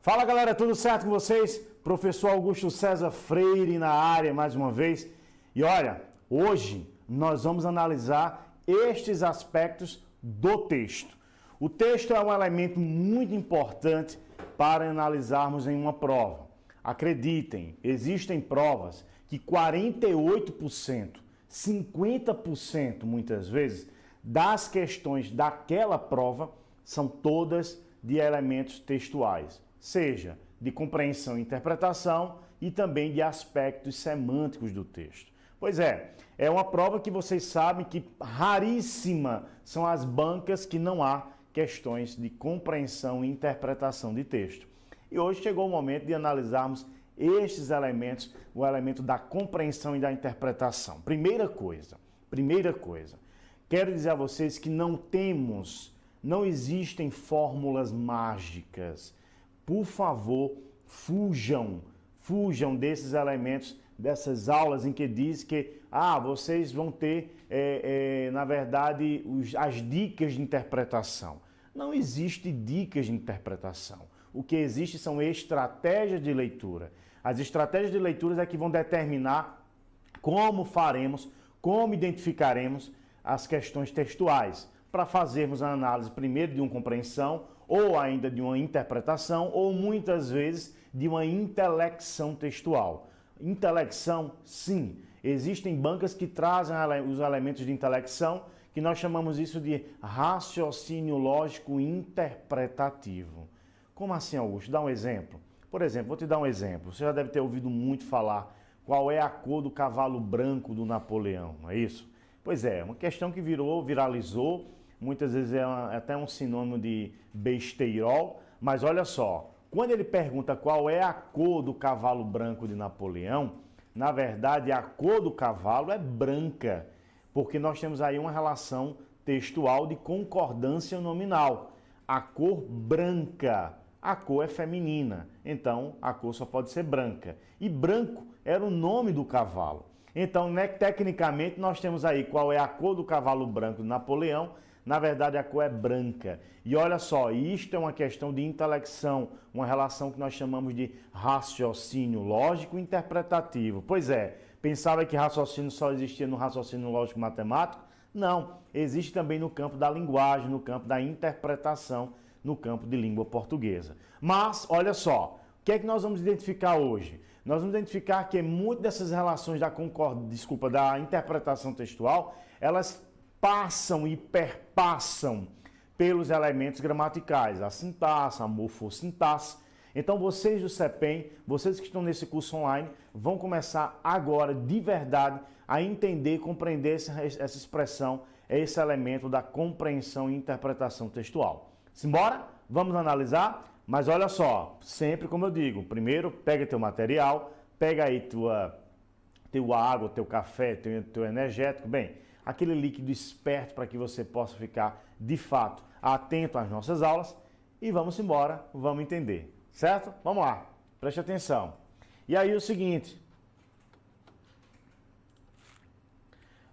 Fala galera, tudo certo com vocês? Professor Augusto César Freire na área mais uma vez. E olha, hoje nós vamos analisar estes aspectos do texto. O texto é um elemento muito importante para analisarmos em uma prova. Acreditem, existem provas que 48%, 50% muitas vezes, das questões daquela prova são todas de elementos textuais, seja de compreensão e interpretação e também de aspectos semânticos do texto. Pois é uma prova que vocês sabem que raríssima são as bancas que não há questões de compreensão e interpretação de texto. E hoje chegou o momento de analisarmos estes elementos, o elemento da compreensão e da interpretação. Primeira coisa, quero dizer a vocês que não existem fórmulas mágicas. Por favor, fujam desses elementos, dessas aulas em que diz que vocês vão ter, na verdade, as dicas de interpretação. Não existe dicas de interpretação. O que existe são estratégias de leitura. As estratégias de leitura é que vão determinar como faremos, como identificaremos as questões textuais, para fazermos a análise primeiro de uma compreensão, ou ainda de uma interpretação, ou muitas vezes de uma intelecção textual. Intelecção, sim. Existem bancas que trazem os elementos de intelecção, que nós chamamos isso de raciocínio lógico interpretativo. Como assim, Augusto? Dá um exemplo. Por exemplo, vou te dar um exemplo. Você já deve ter ouvido muito falar qual é a cor do cavalo branco do Napoleão, não é isso? Pois é, uma questão que viralizou, muitas vezes é até um sinônimo de besteirol, mas olha só, quando ele pergunta qual é a cor do cavalo branco de Napoleão, na verdade a cor do cavalo é branca, porque nós temos aí uma relação textual de concordância nominal. A cor branca, a cor é feminina, então a cor só pode ser branca. E branco era o nome do cavalo. Então, tecnicamente, nós temos aí qual é a cor do cavalo branco de Napoleão. Na verdade, a cor é branca. E olha só, isto é uma questão de intelecção, uma relação que nós chamamos de raciocínio lógico interpretativo. Pois é, pensava que raciocínio só existia no raciocínio lógico matemático? Não, existe também no campo da linguagem, no campo da interpretação, no campo de língua portuguesa. Mas, olha só, o que é que nós vamos identificar hoje? Nós vamos identificar que muitas dessas relações da interpretação textual, elas passam e perpassam pelos elementos gramaticais, a sintaxe, a morfossintaxe. Então vocês do CEPEM, vocês que estão nesse curso online, vão começar agora de verdade a entender, compreender essa expressão, esse elemento da compreensão e interpretação textual. Simbora? Vamos analisar? Mas olha só, sempre como eu digo, primeiro pega teu material, pega aí tua água, teu café, teu energético, bem, aquele líquido esperto para que você possa ficar, de fato, atento às nossas aulas e vamos embora, vamos entender, certo? Vamos lá, preste atenção. E aí o seguinte,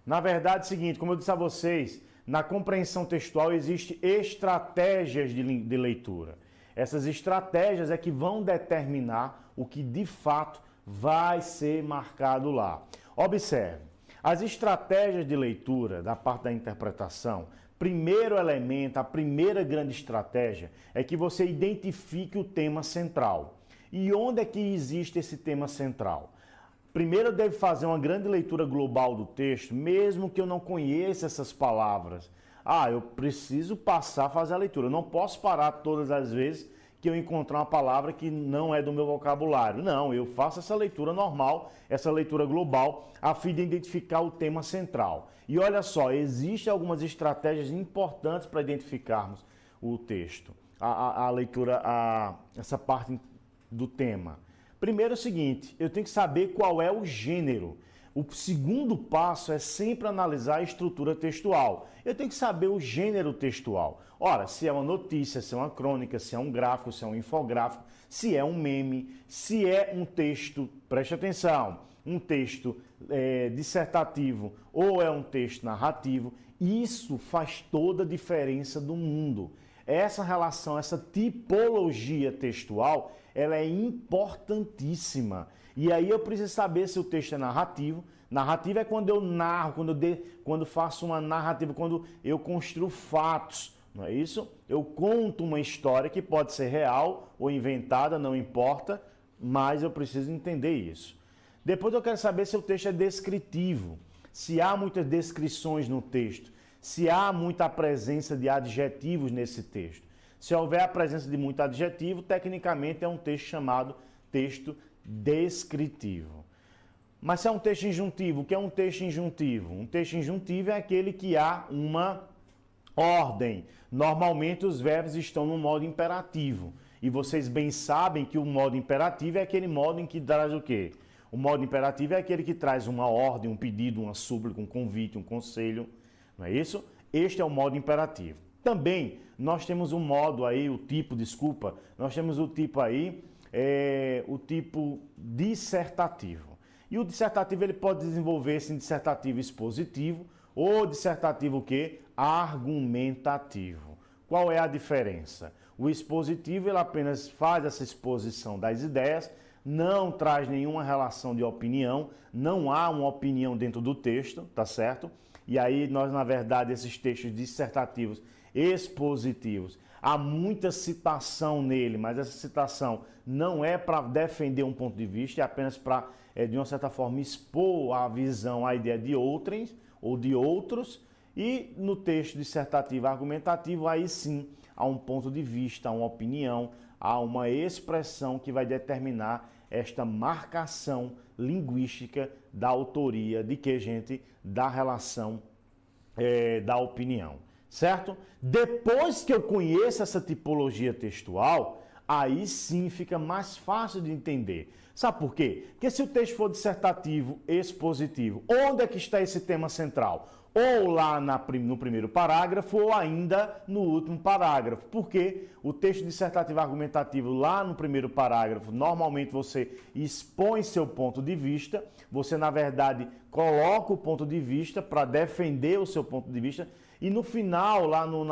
na verdade é o seguinte, como eu disse a vocês, na compreensão textual existem estratégias de leitura. Essas estratégias é que vão determinar o que de fato vai ser marcado lá. Observe, as estratégias de leitura da parte da interpretação, primeiro elemento, a primeira grande estratégia é que você identifique o tema central. E onde é que existe esse tema central? Primeiro eu devo fazer uma grande leitura global do texto, mesmo que eu não conheça essas palavras. Eu preciso passar a fazer a leitura. Eu não posso parar todas as vezes que eu encontrar uma palavra que não é do meu vocabulário. Não, eu faço essa leitura normal, essa leitura global, a fim de identificar o tema central. E olha só, existem algumas estratégias importantes para identificarmos o texto, a leitura, essa parte do tema. Primeiro é o seguinte, eu tenho que saber qual é o gênero. O segundo passo é sempre analisar a estrutura textual. Eu tenho que saber o gênero textual. Ora, se é uma notícia, se é uma crônica, se é um gráfico, se é um infográfico, se é um meme, se é um texto, preste atenção, um texto dissertativo ou é um texto narrativo, isso faz toda a diferença do mundo. essa relação, essa tipologia textual, ela é importantíssima. E aí eu preciso saber se o texto é narrativo. Narrativa é quando eu narro, quando faço uma narrativa, quando eu construo fatos, não é isso? Eu conto uma história que pode ser real ou inventada, não importa, mas eu preciso entender isso. Depois eu quero saber se o texto é descritivo, se há muitas descrições no texto, se há muita presença de adjetivos nesse texto. Se houver a presença de muito adjetivo, tecnicamente é um texto chamado texto descritivo. Mas se é um texto injuntivo, o que é um texto injuntivo? Um texto injuntivo é aquele que há uma ordem. Normalmente os verbos estão no modo imperativo. E vocês bem sabem que o modo imperativo é aquele modo em que traz o quê? O modo imperativo é aquele que traz uma ordem, um pedido, uma súplica, um convite, um conselho. Não é isso? Este é o modo imperativo. Também nós temos um modo aí, nós temos o tipo aí, o tipo dissertativo. E o dissertativo ele pode desenvolver-se em dissertativo expositivo ou dissertativo o quê? Argumentativo. Qual é a diferença? O expositivo ele apenas faz essa exposição das ideias, não traz nenhuma relação de opinião, não há uma opinião dentro do texto, tá certo? E aí nós, na verdade, esses textos dissertativos expositivos, há muita citação nele, mas essa citação não é para defender um ponto de vista, é apenas para, de uma certa forma, expor a visão, a ideia de outrem ou de outros. E no texto dissertativo argumentativo, aí sim, há um ponto de vista, há uma opinião, há uma expressão que vai determinar esta marcação linguística da autoria, de que, gente? Da relação da opinião, certo? Depois que eu conheço essa tipologia textual, aí sim fica mais fácil de entender. Sabe por quê? Porque se o texto for dissertativo, expositivo, onde é que está esse tema central? Ou lá no primeiro parágrafo ou ainda no último parágrafo. Porque o texto dissertativo argumentativo lá no primeiro parágrafo, normalmente você expõe seu ponto de vista, você na verdade coloca o ponto de vista para defender o seu ponto de vista e no final, lá no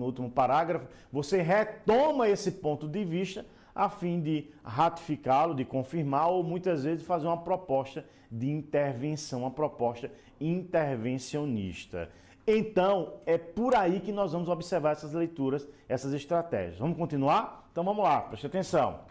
último parágrafo, você retoma esse ponto de vista a fim de ratificá-lo, de confirmar ou muitas vezes fazer uma proposta de intervenção, uma proposta intervencionista. Então, é por aí que nós vamos observar essas leituras, essas estratégias. Vamos continuar? Então vamos lá, preste atenção.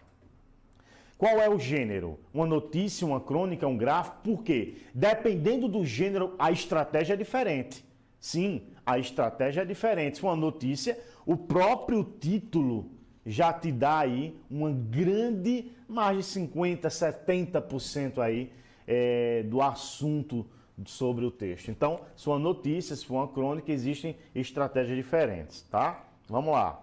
Qual é o gênero? Uma notícia, uma crônica, um gráfico? Por quê? Dependendo do gênero, a estratégia é diferente. Sim, a estratégia é diferente. Se for uma notícia, o próprio título já te dá aí uma grande, mais de 50%, 70% aí do assunto sobre o texto. Então, se for uma notícia, se for uma crônica, existem estratégias diferentes, tá? Vamos lá.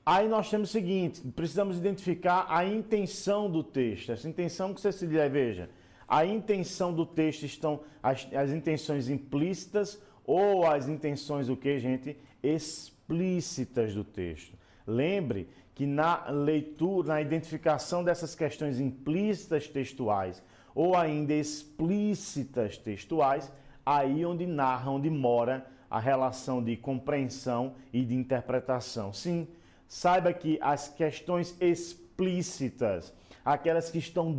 Aí nós temos o seguinte, precisamos identificar a intenção do texto. Essa intenção que você se veja, a intenção do texto estão as intenções implícitas ou as intenções o que, gente? Explícitas do texto. Lembre que na leitura, na identificação dessas questões implícitas textuais ou ainda explícitas textuais, aí onde narra, onde mora a relação de compreensão e de interpretação. Sim, saiba que as questões explícitas, aquelas que estão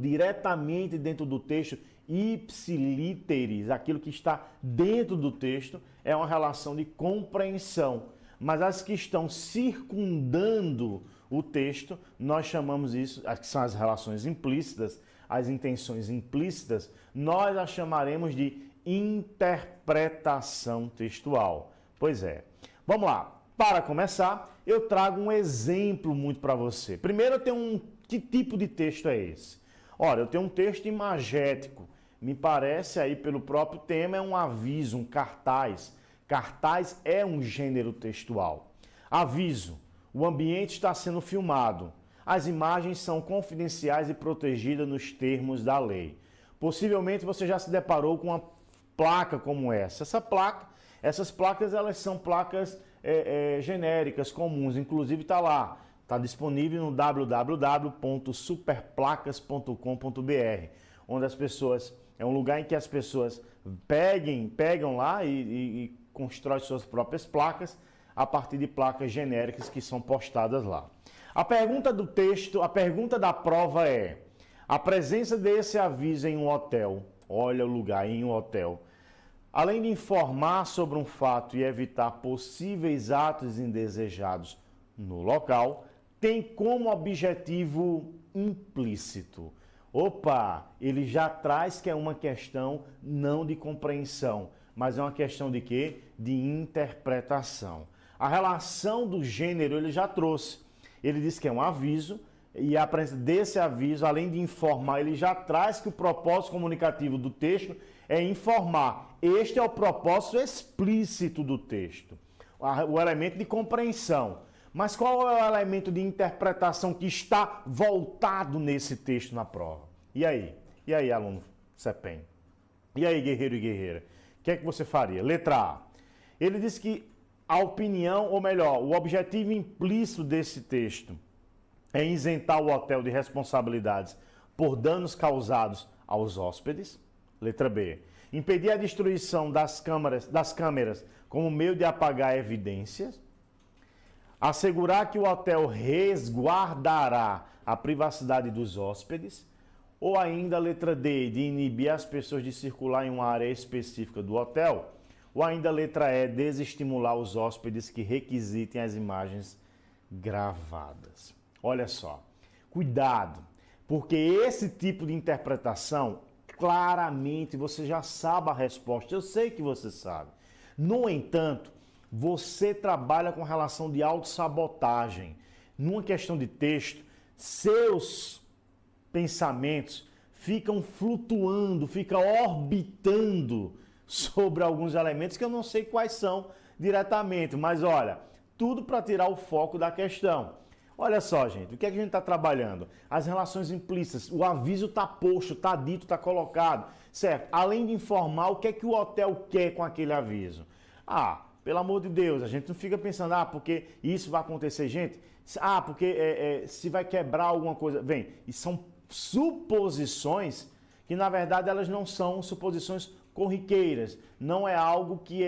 diretamente dentro do texto, ipsiliteris, aquilo que está dentro do texto, é uma relação de compreensão. Mas as que estão circundando o texto, nós chamamos isso, que são as relações implícitas, as intenções implícitas, nós as chamaremos de interpretação textual. Pois é. Vamos lá. Para começar, eu trago um exemplo muito para você. Primeiro eu tenho que tipo de texto é esse? Olha, eu tenho um texto imagético. Me parece aí pelo próprio tema é um aviso, um cartaz. Cartaz é um gênero textual. Aviso: o ambiente está sendo filmado. As imagens são confidenciais e protegidas nos termos da lei. Possivelmente você já se deparou com uma placa como essa. Essas placas elas são placas genéricas, comuns. Inclusive está lá, está disponível no www.superplacas.com.br, onde as pessoas, é um lugar em que as pessoas pegam lá e constrói suas próprias placas a partir de placas genéricas que são postadas lá. A pergunta do texto, a pergunta da prova é: a presença desse aviso em um hotel, olha o lugar, em um hotel, além de informar sobre um fato e evitar possíveis atos indesejados no local, tem como objetivo implícito. Opa, ele já traz que é uma questão não de compreensão, mas é uma questão de quê? De interpretação. A relação do gênero ele já trouxe. Ele diz que é um aviso, e a presença desse aviso, além de informar, ele já traz que o propósito comunicativo do texto é informar. Este é o propósito explícito do texto, o elemento de compreensão. Mas qual é o elemento de interpretação que está voltado nesse texto na prova? E aí? E aí, aluno CEPEM? E aí, guerreiro e guerreira? O que é que você faria? Letra A. Ele diz que a opinião, ou melhor, o objetivo implícito desse texto é isentar o hotel de responsabilidades por danos causados aos hóspedes. Letra B. Impedir a destruição das câmeras como meio de apagar evidências. Assegurar que o hotel resguardará a privacidade dos hóspedes. Ou ainda, letra D, de inibir as pessoas de circular em uma área específica do hotel. Ou ainda, letra E, desestimular os hóspedes que requisitem as imagens gravadas. Olha só, cuidado, porque esse tipo de interpretação, claramente você já sabe a resposta, eu sei que você sabe. No entanto, você trabalha com relação de autossabotagem. Numa questão de texto, seus pensamentos ficam flutuando, ficam orbitando sobre alguns elementos que eu não sei quais são diretamente, mas olha, tudo para tirar o foco da questão. Olha só, gente, o que é que a gente está trabalhando? As relações implícitas, o aviso está posto, está dito, está colocado, certo? Além de informar o que é que o hotel quer com aquele aviso. Ah, pelo amor de Deus, a gente não fica pensando, porque isso vai acontecer, gente. Porque se vai quebrar alguma coisa. Bem, e são suposições que, na verdade, elas não são suposições corriqueiras. Não é algo que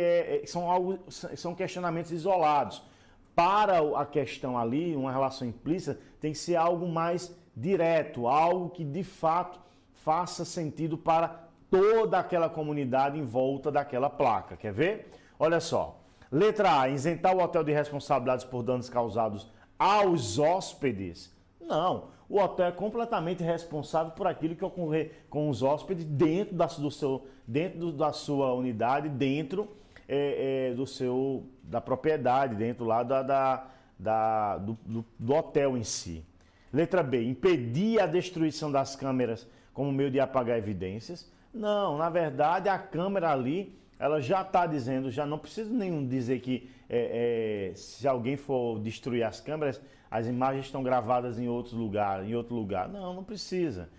são questionamentos isolados. Para a questão ali, uma relação implícita, tem que ser algo mais direto, algo que de fato faça sentido para toda aquela comunidade em volta daquela placa. Quer ver? Olha só. Letra A, isentar o hotel de responsabilidades por danos causados aos hóspedes. Não, o hotel é completamente responsável por aquilo que ocorrer com os hóspedes dentro da sua unidade, dentro da propriedade, dentro lá do hotel em si. Letra B, impedir a destruição das câmeras como meio de apagar evidências. Não, na verdade a câmera ali, ela já está dizendo, já não precisa nem dizer que se alguém for destruir as câmeras, as imagens estão gravadas em outro lugar. Não precisa.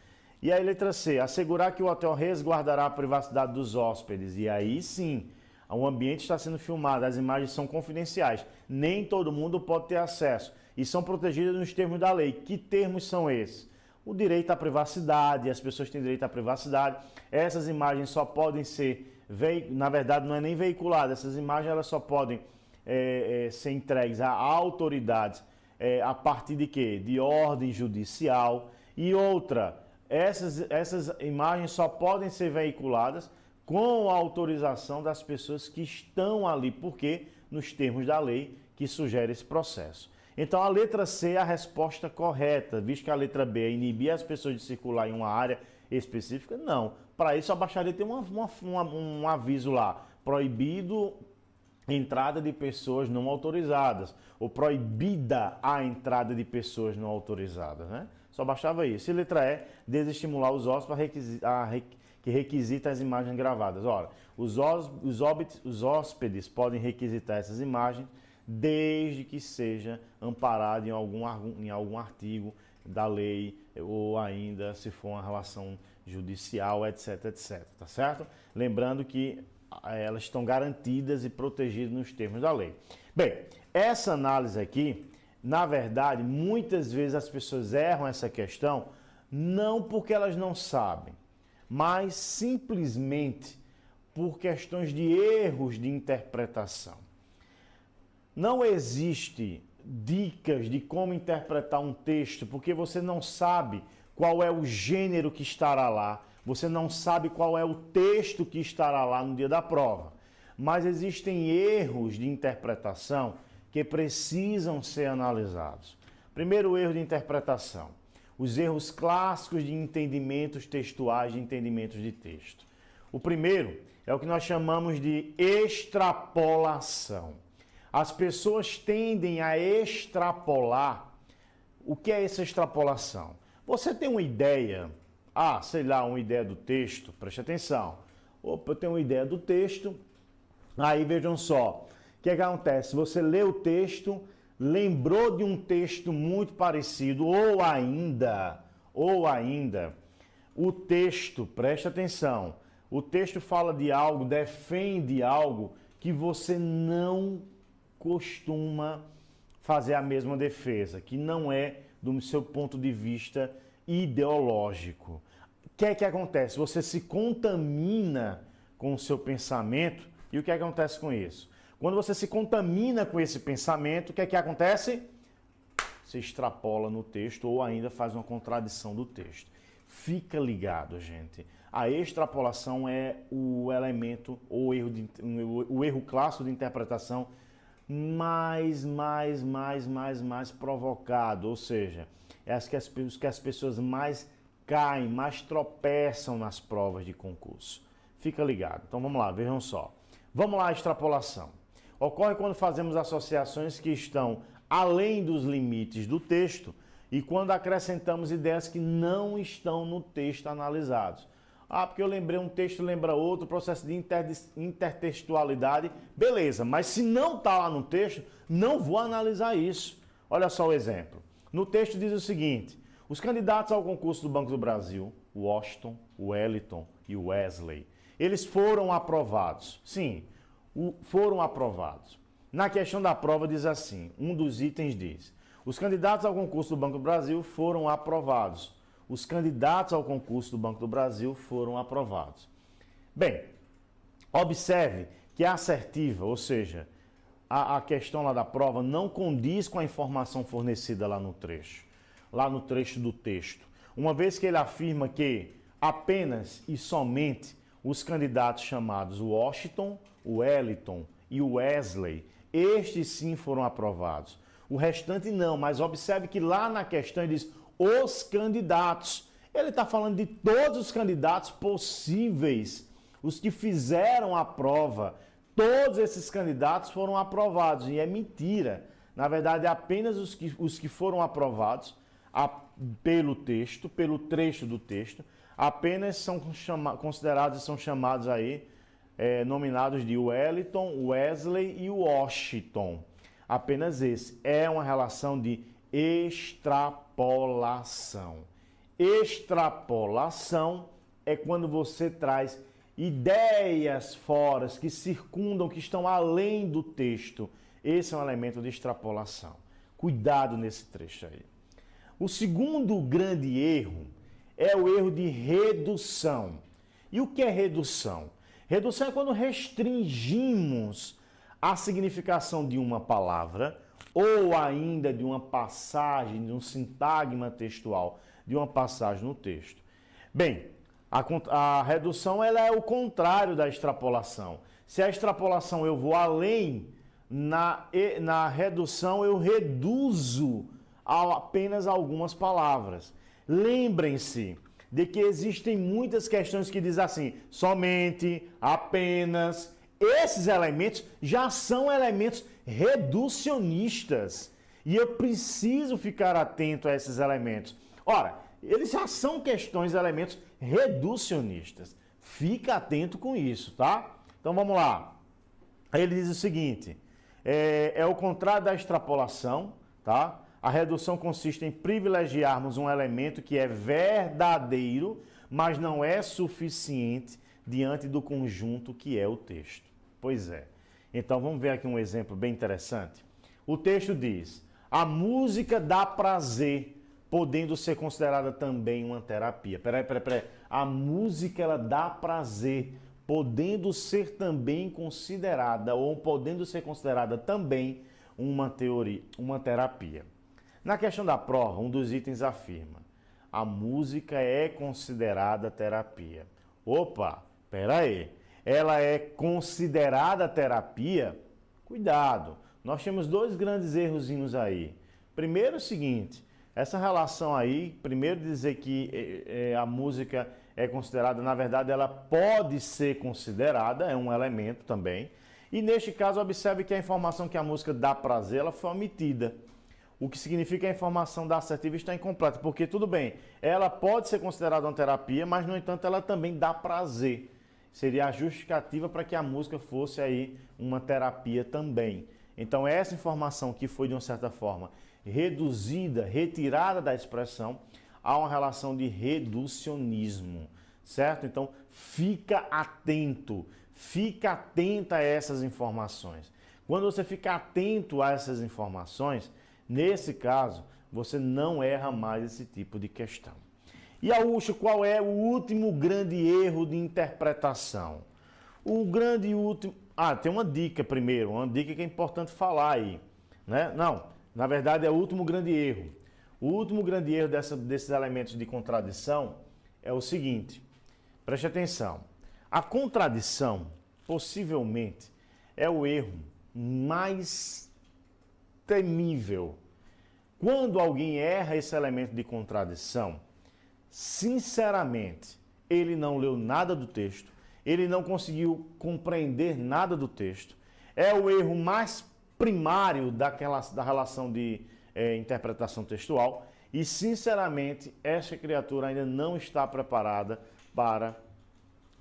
E aí, letra C, assegurar que o hotel resguardará a privacidade dos hóspedes. E aí sim, o ambiente está sendo filmado, as imagens são confidenciais. Nem todo mundo pode ter acesso. E são protegidas nos termos da lei. Que termos são esses? O direito à privacidade, as pessoas têm direito à privacidade. Essas imagens só podem ser, na verdade não é nem veiculadas, essas imagens elas só podem ser entregues a autoridades a partir de quê? De ordem judicial. E outra, essas imagens só podem ser veiculadas com a autorização das pessoas que estão ali, porque nos termos da lei que sugere esse processo. Então a letra C é a resposta correta, visto que a letra B é inibir as pessoas de circular em uma área específica. Não, para isso a baixaria tem um aviso lá, proibido entrada de pessoas não autorizadas, ou proibida a entrada de pessoas não autorizadas, né? Só baixava isso. E letra E, desestimular os hóspedes que requisitam as imagens gravadas. Ora, os hóspedes podem requisitar essas imagens desde que seja amparado em algum artigo da lei ou ainda se for uma relação judicial, etc, etc, tá certo? Lembrando que elas estão garantidas e protegidas nos termos da lei. Bem, essa análise aqui, na verdade, muitas vezes as pessoas erram essa questão não porque elas não sabem, mas simplesmente por questões de erros de interpretação. Não existe dicas de como interpretar um texto, porque você não sabe qual é o gênero que estará lá, você não sabe qual é o texto que estará lá no dia da prova. Mas existem erros de interpretação que precisam ser analisados. Primeiro erro de interpretação, os erros clássicos de entendimentos textuais, de entendimentos de texto. O primeiro é o que nós chamamos de extrapolação. As pessoas tendem a extrapolar. O que é essa extrapolação? Você tem uma ideia, sei lá, uma ideia do texto, preste atenção. Opa, eu tenho uma ideia do texto, aí vejam só, o que acontece? Você lê o texto, lembrou de um texto muito parecido, ou ainda, o texto, preste atenção, o texto fala de algo, defende algo que você não costuma fazer a mesma defesa, que não é do seu ponto de vista ideológico. O que é que acontece? Você se contamina com o seu pensamento, e o que acontece com isso? Quando você se contamina com esse pensamento, o que é que acontece? Você extrapola no texto ou ainda faz uma contradição do texto. Fica ligado, gente. A extrapolação é o elemento ou o erro clássico de interpretação mais provocado, ou seja, é os que as pessoas mais caem, mais tropeçam nas provas de concurso. Fica ligado. Então vamos lá, vejam só. Vamos lá, a extrapolação. Ocorre quando fazemos associações que estão além dos limites do texto e quando acrescentamos ideias que não estão no texto analisados. Porque eu lembrei um texto, lembra outro, processo de intertextualidade, beleza, mas se não está lá no texto, não vou analisar isso. Olha só o exemplo. No texto diz o seguinte: os candidatos ao concurso do Banco do Brasil, Washington, Wellington e Wesley, eles foram aprovados. Sim, foram aprovados. Na questão da prova diz assim, um dos itens diz: os candidatos ao concurso do Banco do Brasil foram aprovados. Os candidatos ao concurso do Banco do Brasil foram aprovados. Bem, observe que a assertiva, ou seja, a questão lá da prova não condiz com a informação fornecida lá no trecho do texto. Uma vez que ele afirma que apenas e somente os candidatos chamados Washington, Wellington e Wesley, estes sim foram aprovados. O restante não, mas observe que lá na questão ele diz os candidatos. Ele está falando de todos os candidatos possíveis, os que fizeram a prova. Todos esses candidatos foram aprovados, e é mentira. Na verdade, apenas os que foram aprovados pelo texto, pelo trecho do texto, apenas são considerados e são chamados aí, nominados de Wellington, Wesley e Washington. Apenas esse. É uma relação de extrapolação. Extrapolação é quando você traz ideias fora, que circundam, que estão além do texto. Esse é um elemento de extrapolação. Cuidado nesse trecho aí. O segundo grande erro é o erro de redução. E o que é redução? Redução é quando restringimos a significação de uma palavra ou ainda de uma passagem, de um sintagma textual, de uma passagem no texto. Bem, a redução ela é o contrário da extrapolação. Se a extrapolação eu vou além, na redução eu reduzo a apenas algumas palavras. Lembrem-se de que existem muitas questões que dizem assim, somente, apenas. Esses elementos já são elementos reducionistas. E eu preciso ficar atento a esses elementos. Ora, eles já são elementos reducionistas. Fica atento com isso, tá? Então vamos lá. Ele diz o seguinte, é o contrário da extrapolação, tá? A redução consiste em privilegiarmos um elemento que é verdadeiro, mas não é suficiente diante do conjunto que é o texto. Pois é. Então vamos ver aqui um exemplo bem interessante. O texto diz: a música dá prazer, podendo ser considerada também uma terapia. Peraí. A música ela dá prazer, podendo ser também considerada ou podendo ser considerada também uma teoria, uma terapia. Na questão da prova, um dos itens afirma: a música é considerada terapia. Opa, pera aí. Ela é considerada terapia? Cuidado, nós temos dois grandes errozinhos aí. Primeiro é o seguinte, essa relação aí, primeiro dizer que a música é considerada, na verdade ela pode ser considerada, é um elemento também. E neste caso, observe que a informação que a música dá prazer, ela foi omitida. O que significa que a informação da assertiva está incompleta, porque tudo bem, ela pode ser considerada uma terapia, mas no entanto ela também dá prazer. Seria a justificativa para que a música fosse aí uma terapia também. Então essa informação que foi de uma certa forma reduzida, retirada da expressão, há uma relação de reducionismo, certo? Então fica atenta a essas informações. Quando você fica atento a essas informações, nesse caso, você não erra mais esse tipo de questão. E Augusto, qual é o último grande erro de interpretação? O grande último... tem uma dica primeiro, uma dica que é importante falar aí, né? Não, na verdade é o último grande erro. O último grande erro desses elementos de contradição é o seguinte, preste atenção. A contradição, possivelmente, é o erro mais temível. Quando alguém erra esse elemento de contradição, sinceramente, ele não leu nada do texto, ele não conseguiu compreender nada do texto. É o erro mais primário da relação de interpretação textual e, sinceramente, essa criatura ainda não está preparada para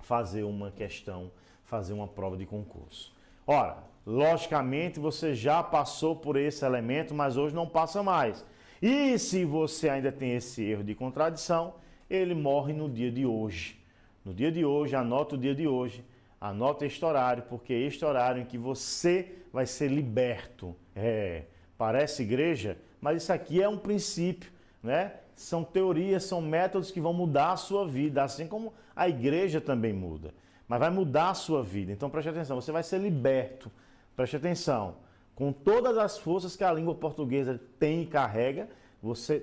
fazer uma questão, fazer uma prova de concurso. Ora, logicamente você já passou por esse elemento, mas hoje não passa mais. E se você ainda tem esse erro de contradição, ele morre no dia de hoje. No dia de hoje, anota o dia de hoje, anota este horário, porque é este horário em que você vai ser liberto. Parece igreja, mas isso aqui é um princípio, né? São teorias, são métodos que vão mudar a sua vida, assim como a igreja também muda. Mas vai mudar a sua vida. Então preste atenção, você vai ser liberto. Preste atenção. Com todas as forças que a língua portuguesa tem e carrega,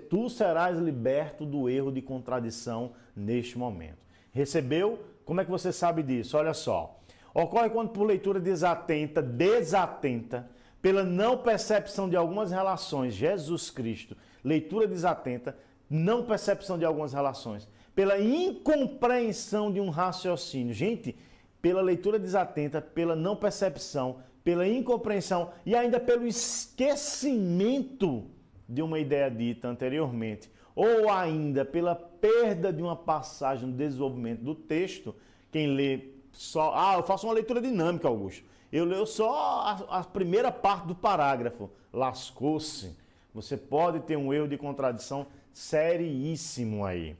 tu serás liberto do erro de contradição neste momento. Recebeu? Como é que você sabe disso? Olha só. Ocorre quando por leitura desatenta, pela não percepção de algumas relações, Jesus Cristo, leitura desatenta, não percepção de algumas relações, pela incompreensão de um raciocínio. Gente, pela leitura desatenta, pela não percepção, pela incompreensão e ainda pelo esquecimento de uma ideia dita anteriormente, ou ainda pela perda de uma passagem no desenvolvimento do texto, quem lê só... eu faço uma leitura dinâmica, Augusto. Eu leio só a primeira parte do parágrafo. Lascou-se. Você pode ter um erro de contradição seríssimo aí.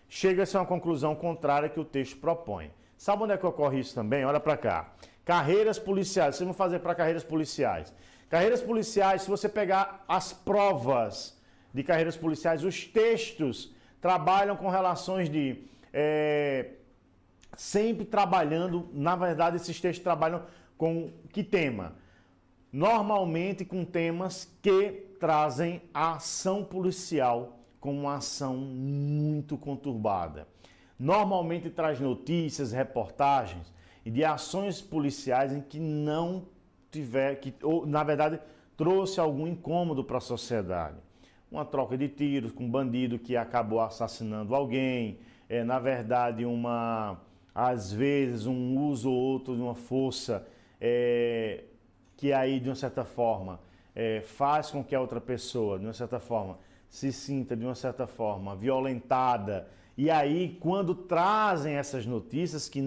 Chega-se a uma conclusão contrária que o texto propõe. Sabe onde é que ocorre isso também? Olha para cá. Carreiras policiais. Vocês vão fazer para carreiras policiais. Carreiras policiais, se você pegar as provas de carreiras policiais, os textos trabalham com relações de... sempre trabalhando, na verdade, esses textos trabalham com que tema? Normalmente com temas que trazem a ação policial como uma ação muito conturbada. Normalmente traz notícias, reportagens e de ações policiais em que não tiver, ou na verdade trouxe algum incômodo para a sociedade. Uma troca de tiros com um bandido que acabou assassinando alguém, na verdade às vezes um uso ou outro de uma força que aí de uma certa forma faz com que a outra pessoa de uma certa forma se sinta de uma certa forma violentada. E aí quando trazem essas notícias que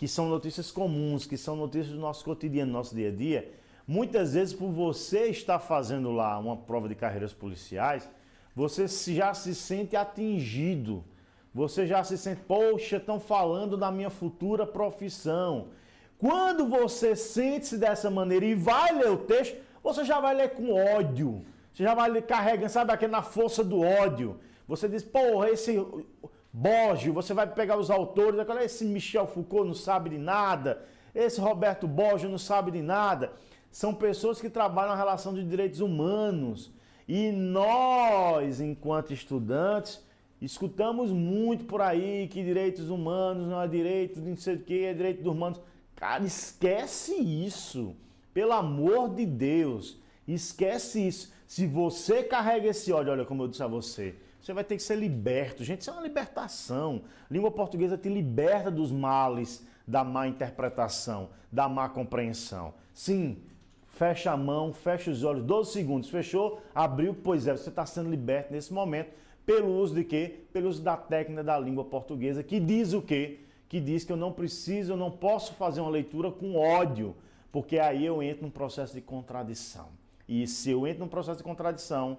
são notícias comuns, que são notícias do nosso cotidiano, do nosso dia a dia, muitas vezes por você estar fazendo lá uma prova de carreiras policiais, você já se sente atingido. Você já se sente, poxa, estão falando da minha futura profissão. Quando você sente-se dessa maneira e vai ler o texto, você já vai ler com ódio. Você já vai ler carregando, sabe, aquele na força do ódio. Você diz, porra, Borges, você vai pegar os autores, esse Michel Foucault não sabe de nada, esse Roberto Borges não sabe de nada. São pessoas que trabalham na relação de direitos humanos. E nós, enquanto estudantes, escutamos muito por aí que direitos humanos não é direito de não sei o que, é direito dos humanos. Cara, esquece isso. Pelo amor de Deus, esquece isso. Se você carrega esse ódio, olha como eu disse a você, você vai ter que ser liberto. Gente, isso é uma libertação. A língua portuguesa te liberta dos males da má interpretação, da má compreensão. Sim, fecha a mão, fecha os olhos, 12 segundos, fechou, abriu, pois é, você está sendo liberto nesse momento pelo uso de quê? Pelo uso da técnica da língua portuguesa, que diz o quê? Que diz que eu não preciso, eu não posso fazer uma leitura com ódio, porque aí eu entro num processo de contradição. E se eu entro num processo de contradição,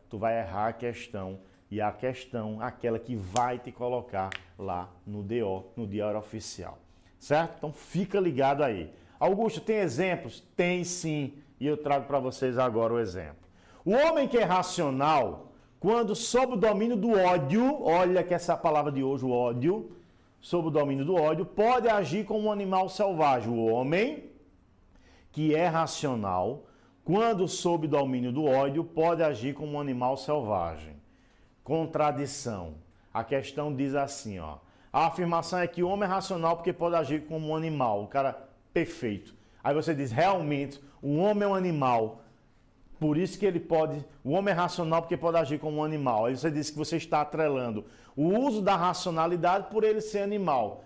tu vai errar a questão, e a questão, aquela que vai te colocar lá no DO, no Diário Oficial. Certo? Então fica ligado aí. Augusto, tem exemplos? Tem sim, e eu trago para vocês agora o exemplo. O homem que é racional, quando sob o domínio do ódio, olha que essa é a palavra de hoje, o ódio, sob o domínio do ódio, pode agir como um animal selvagem. O homem que é racional, quando sob domínio do ódio, pode agir como um animal selvagem. Contradição. A questão diz assim, ó. A afirmação é que o homem é racional porque pode agir como um animal. O cara, perfeito. Aí você diz, realmente, o homem é um animal. Por isso que ele pode... O homem é racional porque pode agir como um animal. Aí você diz que você está atrelando o uso da racionalidade por ele ser animal.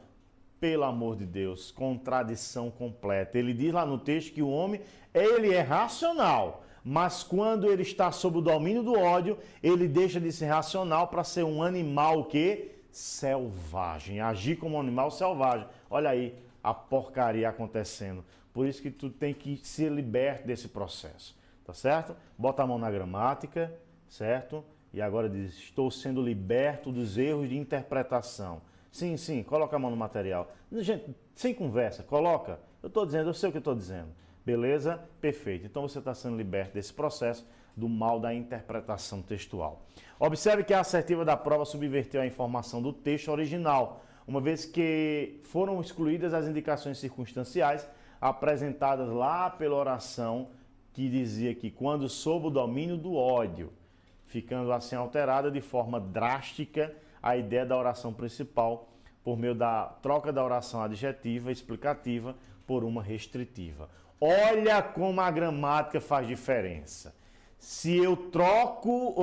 Pelo amor de Deus, contradição completa. Ele diz lá no texto que o homem, ele é racional, mas quando ele está sob o domínio do ódio, ele deixa de ser racional para ser um animal que selvagem, agir como um animal selvagem. Olha aí a porcaria acontecendo. Por isso que tu tem que ser liberto desse processo, tá certo? Bota a mão na gramática, certo? E agora diz, estou sendo liberto dos erros de interpretação. Sim, sim, coloca a mão no material. Gente, sem conversa, coloca. Eu estou dizendo, eu sei o que eu estou dizendo. Beleza? Perfeito. Então você está sendo liberto desse processo do mal da interpretação textual. Observe que a assertiva da prova subverteu a informação do texto original, uma vez que foram excluídas as indicações circunstanciais apresentadas lá pela oração que dizia que quando sob o domínio do ódio, ficando assim alterada de forma drástica a ideia da oração principal por meio da troca da oração adjetiva explicativa por uma restritiva. Olha como a gramática faz diferença. Se eu troco,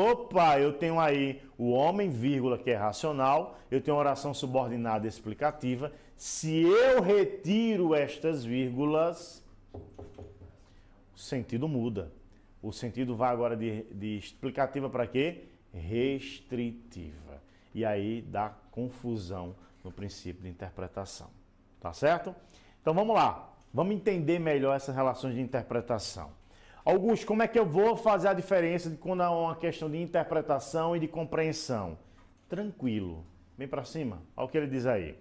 eu tenho aí o homem, vírgula, que é racional, eu tenho a oração subordinada explicativa. Se eu retiro estas vírgulas, o sentido muda. O sentido vai agora de explicativa para quê? Restritiva. E aí dá confusão no princípio de interpretação. Tá certo? Então vamos lá. Vamos entender melhor essas relações de interpretação. Augusto, como é que eu vou fazer a diferença de quando há uma questão de interpretação e de compreensão? Tranquilo. Vem para cima. Olha o que ele diz aí.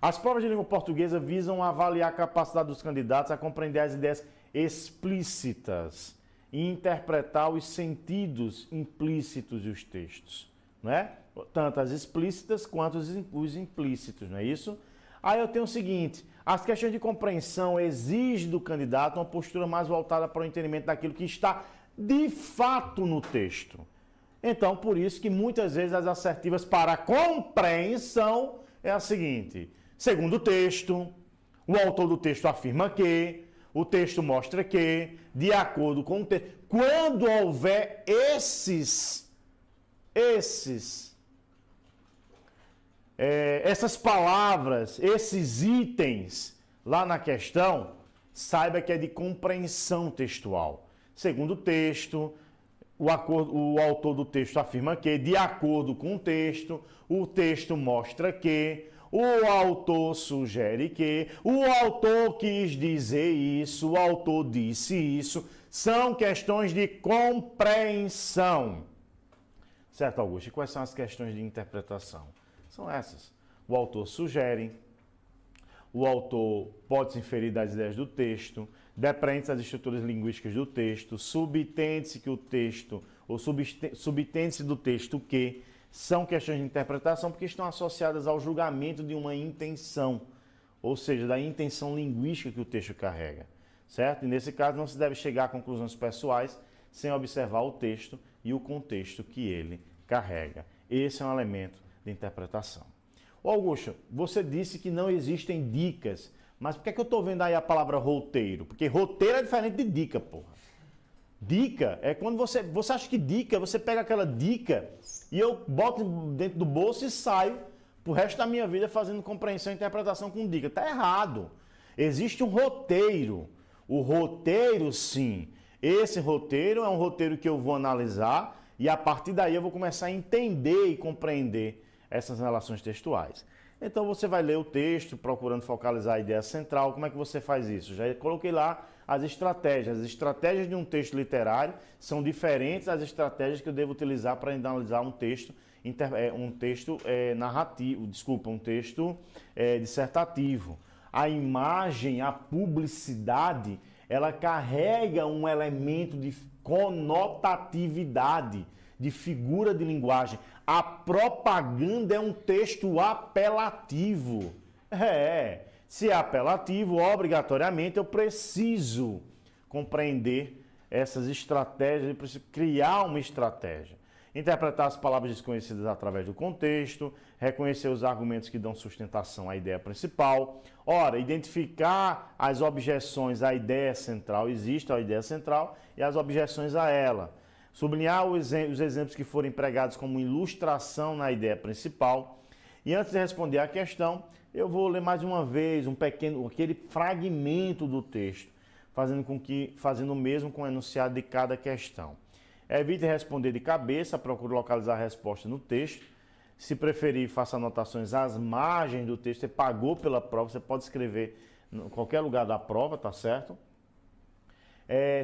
As provas de língua portuguesa visam avaliar a capacidade dos candidatos a compreender as ideias explícitas e interpretar os sentidos implícitos dos textos, né? Tanto as explícitas quanto os implícitos, não é isso? Aí eu tenho o seguinte, as questões de compreensão exigem do candidato uma postura mais voltada para o entendimento daquilo que está de fato no texto. Então, por isso que muitas vezes as assertivas para a compreensão é a seguinte, segundo o texto, o autor do texto afirma que, o texto mostra que, de acordo com o texto, quando houver essas palavras, esses itens lá na questão, saiba que é de compreensão textual. Segundo o texto, o autor do texto afirma que, de acordo com o texto mostra que, o autor sugere que, o autor quis dizer isso, o autor disse isso, são questões de compreensão. Certo, Augusto? E quais são as questões de interpretação? São essas. O autor sugere, o autor pode se inferir das ideias do texto, depende das estruturas linguísticas do texto, subtende-se que o texto, ou subtende-se do texto que, são questões de interpretação porque estão associadas ao julgamento de uma intenção, ou seja, da intenção linguística que o texto carrega, certo? E nesse caso não se deve chegar a conclusões pessoais sem observar o texto e o contexto que ele carrega. Esse é um elemento de interpretação. Ô Augusto, você disse que não existem dicas, mas por que é que eu estou vendo aí a palavra roteiro? Porque roteiro é diferente de dica, porra. Dica é quando você acha que dica, você pega aquela dica e eu boto dentro do bolso e saio pro resto da minha vida fazendo compreensão e interpretação com dica. Tá errado. Existe um roteiro. O roteiro, sim. Esse roteiro é um roteiro que eu vou analisar e a partir daí eu vou começar a entender e compreender essas relações textuais. Então você vai ler o texto procurando focalizar a ideia central. Como é que você faz isso? Já coloquei lá as estratégias. As estratégias de um texto literário são diferentes das estratégias que eu devo utilizar para analisar um texto narrativo, um texto dissertativo. A imagem, a publicidade, ela carrega um elemento de conotatividade, de figura de linguagem. A propaganda é um texto apelativo. Se é apelativo, obrigatoriamente eu preciso compreender essas estratégias, eu preciso criar uma estratégia. Interpretar as palavras desconhecidas através do contexto, reconhecer os argumentos que dão sustentação à ideia principal. Ora, identificar as objeções à ideia central, existe a ideia central e as objeções a ela. Sublinhar os exemplos que forem empregados como ilustração na ideia principal. E antes de responder à questão, eu vou ler mais uma vez aquele fragmento do texto, fazendo o mesmo com o enunciado de cada questão. Evite responder de cabeça, procure localizar a resposta no texto. Se preferir, faça anotações às margens do texto. Você pagou pela prova, você pode escrever em qualquer lugar da prova, tá certo?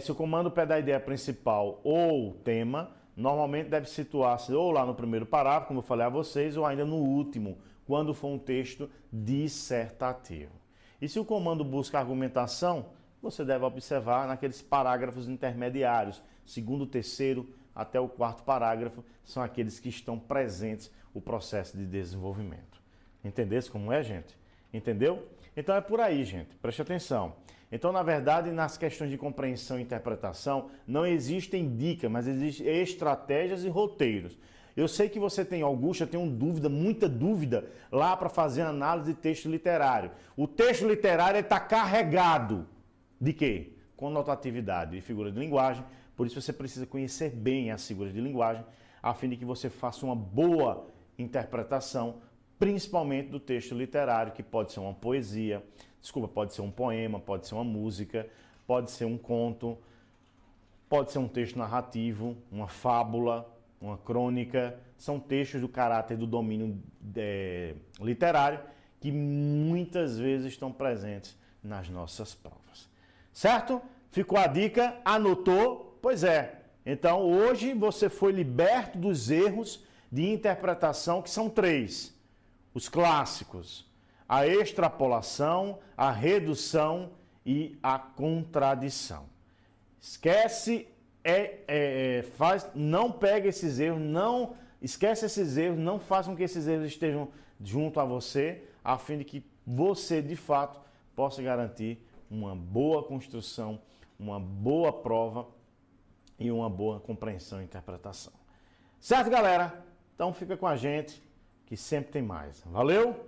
Se o comando pede a ideia principal ou tema, normalmente deve situar-se ou lá no primeiro parágrafo, como eu falei a vocês, ou ainda no último, quando for um texto dissertativo. E se o comando busca argumentação, você deve observar naqueles parágrafos intermediários, segundo, terceiro até o quarto parágrafo, são aqueles que estão presentes o processo de desenvolvimento. Entendesse como é, gente? Entendeu? Então é por aí, gente. Preste atenção. Então, na verdade, nas questões de compreensão e interpretação, não existem dicas, mas existem estratégias e roteiros. Eu sei que você tem, Augusto, eu tenho dúvida, muita dúvida, lá para fazer análise de texto literário. O texto literário está carregado de quê? Conotatividade e figura de linguagem. Por isso você precisa conhecer bem as figuras de linguagem, a fim de que você faça uma boa interpretação, principalmente do texto literário, que pode ser uma poesia, pode ser um poema, pode ser uma música, pode ser um conto, pode ser um texto narrativo, uma fábula, uma crônica. São textos do caráter do domínio literário que muitas vezes estão presentes nas nossas provas. Certo? Ficou a dica? Anotou? Pois é. Então, hoje você foi liberto dos erros de interpretação, que são 3. Os clássicos: a extrapolação, a redução e a contradição. Esquece, não pega esses erros, não esquece esses erros, não façam que esses erros estejam junto a você, a fim de que você, de fato, possa garantir uma boa construção, uma boa prova e uma boa compreensão e interpretação. Certo, galera? Então fica com a gente, que sempre tem mais. Valeu!